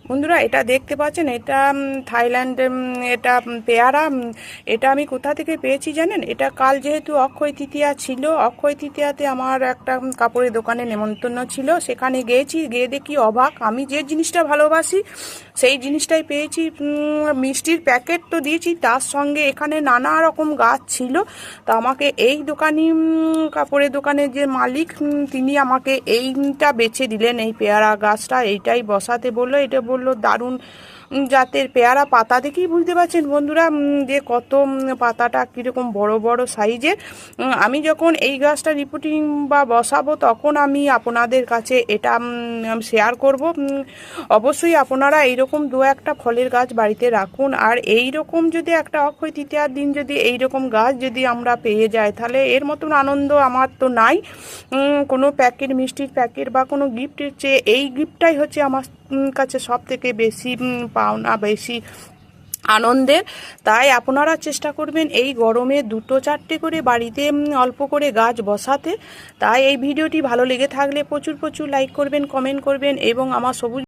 বন্ধুরা, এটা দেখতে পাচ্ছেন, এটা থাইল্যান্ড, এটা পেয়ারা। এটা আমি কোথা থেকে পেয়েছি জানেন? এটা কাল যেহেতু অক্ষয় তৃতীয়া ছিল, অক্ষয় তৃতীয়াতে আমার একটা কাপড়ের দোকানে নেমন্তন্ন ছিল, সেখানে গিয়েছি, গিয়ে দেখি অবাক, আমি যে জিনিসটা ভালোবাসি সেই জিনিসটাই পেয়েছি। মিষ্টির প্যাকেট তো দিয়েছি, তার সঙ্গে এখানে নানা রকম গাছ ছিল। তো আমাকে এই দোকানি, কাপড়ের দোকানের যে মালিক, তিনি আমাকে এইটা বেছে দিলেন, এই পেয়ারা গাছটা এইটাই বসাতে বললো। এটা বললো দারুণ জাতের পেয়ারা। পাতা দেখেই বুঝতে পারছেন বন্ধুরা যে কত পাতাটা কীরকম বড় বড় সাইজের। আমি যখন এই গাছটা রিপোর্টিং বা বসাবো তখন আমি আপনাদের কাছে এটা শেয়ার করব। অবশ্যই আপনারা এইরকম দু একটা ফলের গাছ বাড়িতে রাখুন। আর এই রকম যদি একটা অক্ষয় তৃতীয়ার দিন যদি এই রকম গাছ যদি আমরা পেয়ে যাই, তাহলে এর মতন আনন্দ আমার তো নাই। কোনো প্যাকেট, মিষ্টির প্যাকেট বা কোনো গিফটের চেয়ে এই গিফটটাই হচ্ছে আমার কাছে সব থেকে বেশি পাওনা, বেশি আনন্দের। তাই আপনারা চেষ্টা করবেন এই গরমে 2-4টে করে বাড়িতে অল্প করে গাছ বসাতে। তাই এই ভিডিওটি ভালো লেগে থাকলে প্রচুর প্রচুর লাইক করবেন, কমেন্ট করবেন এবং আমার সবুজ